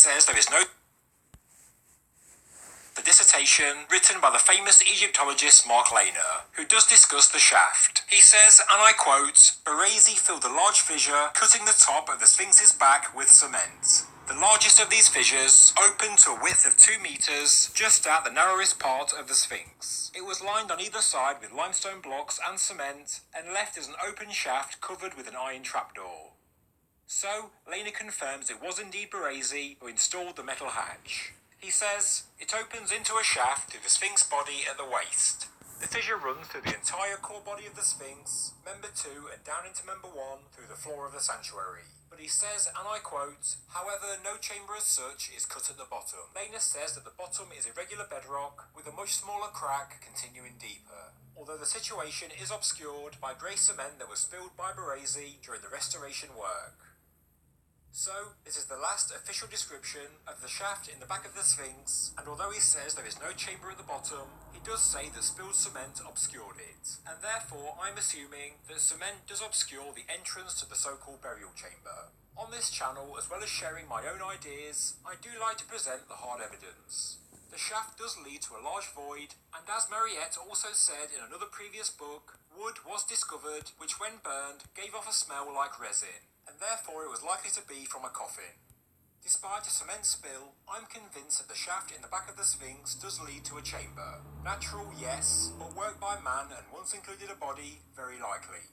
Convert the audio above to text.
says there is no the dissertation written by the famous Egyptologist Mark Lehner, who does discuss the shaft. He says, and I quote, "Baresi filled a large fissure, cutting the top of the Sphinx's back with cement. The largest of these fissures opened to a width of 2 meters, just at the narrowest part of the Sphinx. It was lined on either side with limestone blocks and cement, and left as an open shaft covered with an iron trapdoor." So, Lehner confirms it was indeed Baresi who installed the metal hatch. He says, "It opens into a shaft through the Sphinx body at the waist. The fissure runs through the entire core body of the Sphinx, member 2 and down into member 1 through the floor of the sanctuary." But he says, and I quote, "However, no chamber as such is cut at the bottom." Lehner says that the bottom is irregular bedrock with a much smaller crack continuing deeper, although the situation is obscured by grey cement that was spilled by Baresi during the restoration work. So, this is the last official description of the shaft in the back of the Sphinx, and although he says there is no chamber at the bottom, he does say that spilled cement obscured it, and therefore I'm assuming that cement does obscure the entrance to the so-called burial chamber. On this channel, as well as sharing my own ideas, I do like to present the hard evidence. The shaft does lead to a large void, and as Mariette also said in another previous book, wood was discovered which when burned gave off a smell like resin, and therefore it was likely to be from a coffin. Despite a cement spill, I'm convinced that the shaft in the back of the Sphinx does lead to a chamber. Natural, yes, but worked by man and once included a body, very likely.